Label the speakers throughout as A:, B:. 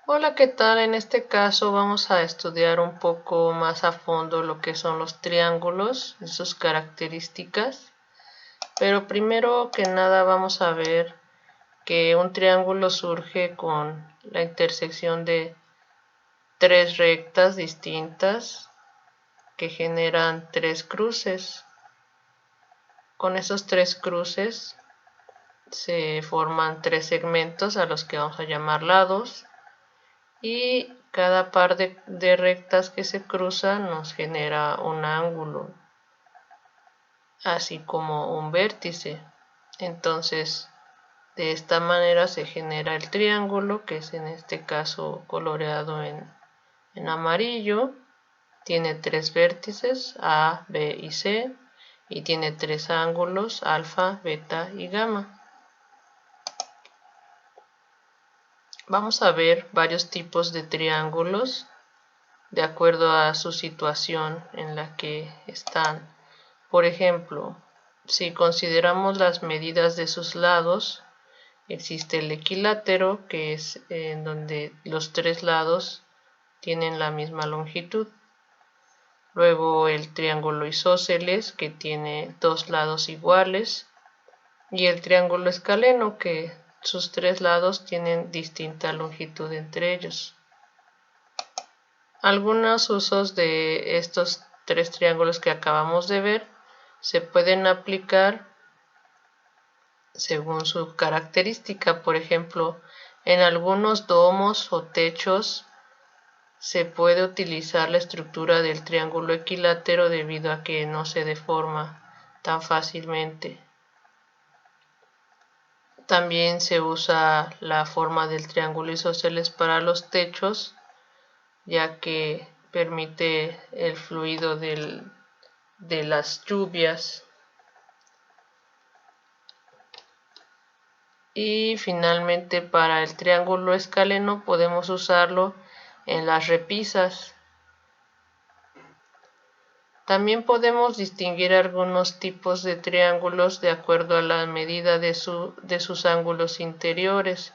A: Hola, ¿qué tal? En este caso vamos a estudiar un poco más a fondo lo que son los triángulos y sus características. Pero primero que nada vamos a ver que un triángulo surge con la intersección de tres rectas distintas que generan tres cruces. Con esos tres cruces se forman tres segmentos a los que vamos a llamar lados. Y cada par de rectas que se cruzan nos genera un ángulo, así como un vértice. Entonces, de esta manera se genera el triángulo, que es en este caso coloreado en amarillo. Tiene tres vértices, A, B y C, y tiene tres ángulos, alfa, beta y gamma. Vamos a ver varios tipos de triángulos de acuerdo a su situación en la que están. Por ejemplo, si consideramos las medidas de sus lados, existe el equilátero, que es en donde los tres lados tienen la misma longitud. Luego el triángulo isósceles, que tiene dos lados iguales. Y el triángulo escaleno, que sus tres lados tienen distinta longitud entre ellos. Algunos usos de estos tres triángulos que acabamos de ver se pueden aplicar según su característica. Por ejemplo, en algunos domos o techos se puede utilizar la estructura del triángulo equilátero debido a que no se deforma tan fácilmente. También se usa la forma del triángulo isósceles para los techos, ya que permite el fluido de las lluvias. Y finalmente para el triángulo escaleno podemos usarlo en las repisas. También podemos distinguir algunos tipos de triángulos de acuerdo a la medida de sus ángulos interiores.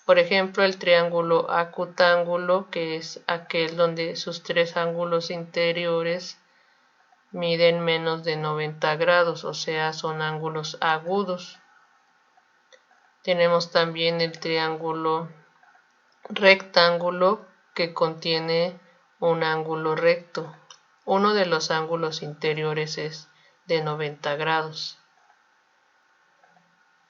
A: Por ejemplo, el triángulo acutángulo, que es aquel donde sus tres ángulos interiores miden menos de 90 grados, o sea, son ángulos agudos. Tenemos también el triángulo rectángulo, que contiene un ángulo recto. Uno de los ángulos interiores es de 90 grados.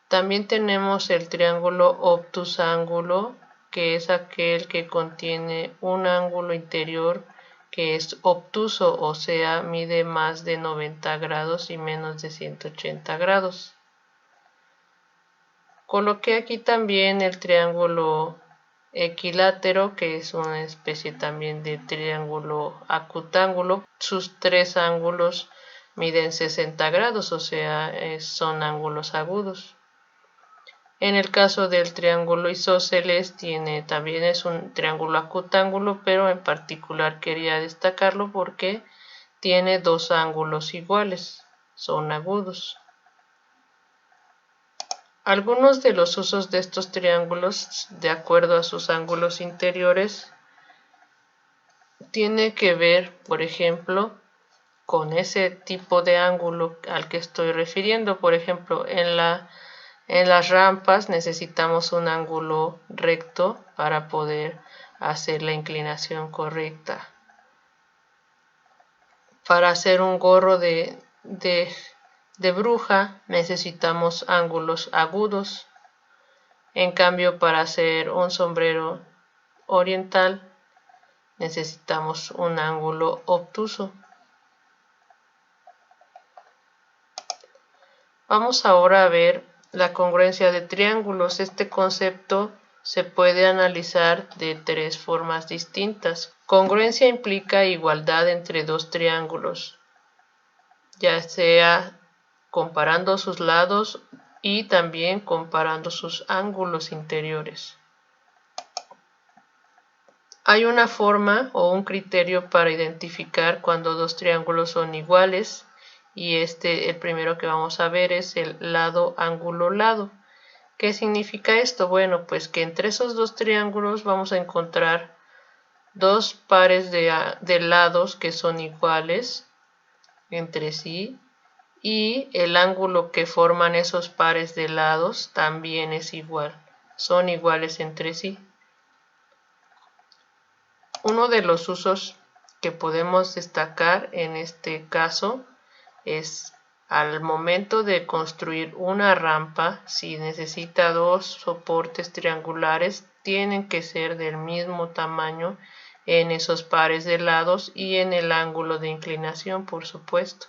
A: También tenemos el triángulo obtusángulo, que es aquel que contiene un ángulo interior que es obtuso, o sea, mide más de 90 grados y menos de 180 grados. Coloqué aquí también el triángulo equilátero, que es una especie también de triángulo acutángulo. Sus tres ángulos miden 60 grados, o sea, son ángulos agudos. En el caso del triángulo isósceles también es un triángulo acutángulo, pero en particular quería destacarlo porque tiene dos ángulos iguales, son agudos. Algunos de los usos de estos triángulos, de acuerdo a sus ángulos interiores, tiene que ver, por ejemplo, con ese tipo de ángulo al que estoy refiriendo. Por ejemplo, en las rampas necesitamos un ángulo recto para poder hacer la inclinación correcta. Para hacer un gorro de bruja necesitamos ángulos agudos. En cambio, para hacer un sombrero oriental necesitamos un ángulo obtuso. Vamos ahora a ver la congruencia de triángulos. Este concepto se puede analizar de tres formas distintas. Congruencia implica igualdad entre dos triángulos, ya sea comparando sus lados y también comparando sus ángulos interiores. Hay una forma o un criterio para identificar cuando dos triángulos son iguales, y el primero que vamos a ver es el lado ángulo lado. ¿Qué significa esto? Bueno, pues que entre esos dos triángulos vamos a encontrar dos pares de lados que son iguales entre sí, y el ángulo que forman esos pares de lados también es igual, son iguales entre sí. Uno de los usos que podemos destacar en este caso es al momento de construir una rampa, si necesita dos soportes triangulares, tienen que ser del mismo tamaño en esos pares de lados y en el ángulo de inclinación, por supuesto,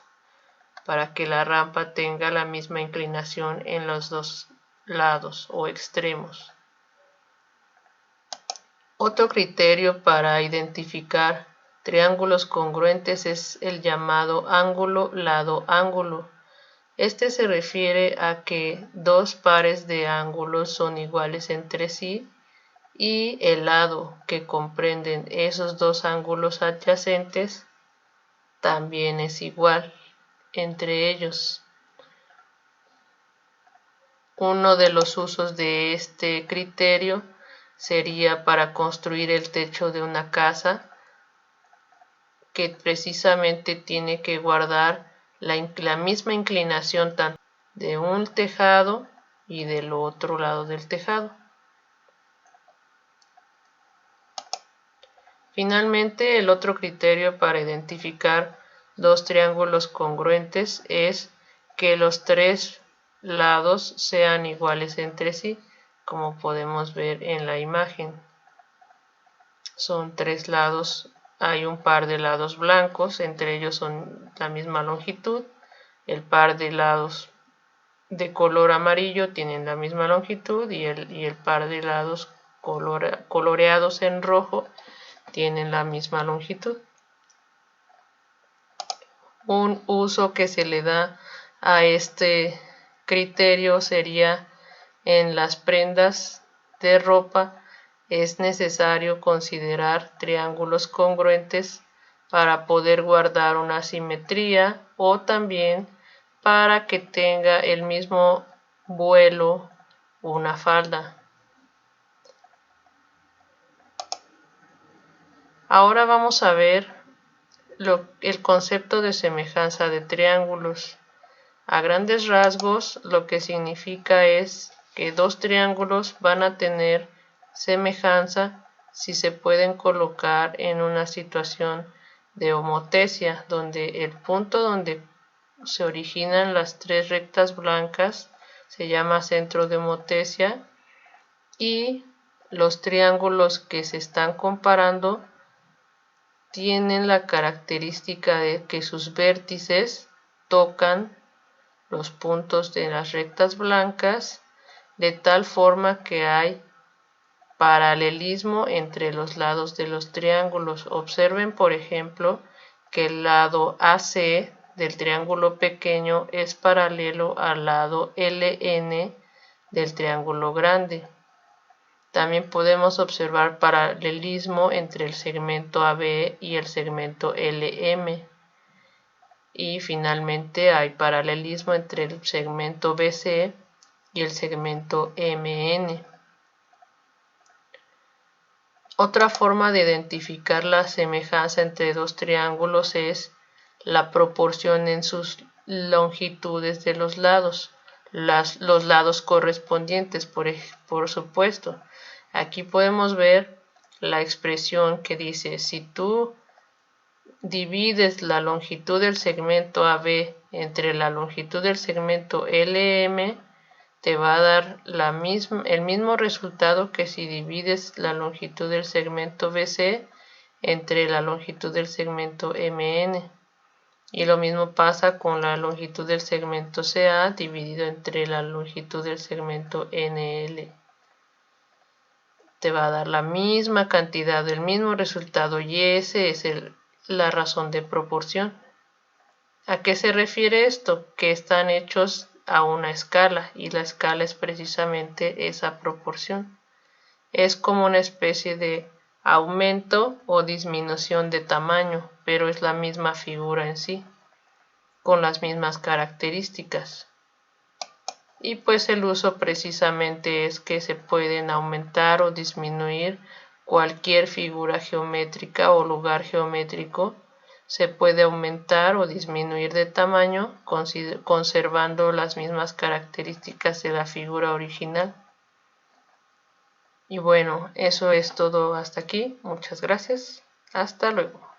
A: para que la rampa tenga la misma inclinación en los dos lados o extremos. Otro criterio para identificar triángulos congruentes es el llamado ángulo lado-ángulo. Este se refiere a que dos pares de ángulos son iguales entre sí y el lado que comprenden esos dos ángulos adyacentes también es igual entre ellos. Uno de los usos de este criterio sería para construir el techo de una casa, que precisamente tiene que guardar la misma inclinación tanto de un tejado y del otro lado del tejado. Finalmente, el otro criterio para identificar dos triángulos congruentes es que los tres lados sean iguales entre sí, como podemos ver en la imagen. Son tres lados, hay un par de lados blancos, entre ellos son la misma longitud. El par de lados de color amarillo tienen la misma longitud y el par de lados coloreados en rojo tienen la misma longitud. Un uso que se le da a este criterio sería en las prendas de ropa. Es necesario considerar triángulos congruentes para poder guardar una simetría o también para que tenga el mismo vuelo una falda. Ahora vamos a ver el concepto de semejanza de triángulos. A grandes rasgos, lo que significa es que dos triángulos van a tener semejanza si se pueden colocar en una situación de homotesia, donde el punto donde se originan las tres rectas blancas se llama centro de homotesia, y los triángulos que se están comparando tienen la característica de que sus vértices tocan los puntos de las rectas blancas de tal forma que hay paralelismo entre los lados de los triángulos. Observen, por ejemplo, que el lado AC del triángulo pequeño es paralelo al lado LN del triángulo grande. También podemos observar paralelismo entre el segmento AB y el segmento LM. Y finalmente hay paralelismo entre el segmento BC y el segmento MN. Otra forma de identificar la semejanza entre dos triángulos es la proporción en sus longitudes de los lados, los lados correspondientes, por supuesto. Aquí podemos ver la expresión que dice: si tú divides la longitud del segmento AB entre la longitud del segmento LM, te va a dar el mismo resultado que si divides la longitud del segmento BC entre la longitud del segmento MN. Y lo mismo pasa con la longitud del segmento CA dividido entre la longitud del segmento NL. Te va a dar la misma cantidad, el mismo resultado, y ese es la razón de proporción. ¿A qué se refiere esto? Que están hechos a una escala, y la escala es precisamente esa proporción. Es como una especie de aumento o disminución de tamaño, pero es la misma figura en sí, con las mismas características. Y pues el uso precisamente es que se pueden aumentar o disminuir cualquier figura geométrica o lugar geométrico. Se puede aumentar o disminuir de tamaño conservando las mismas características de la figura original. Y bueno, eso es todo hasta aquí. Muchas gracias. Hasta luego.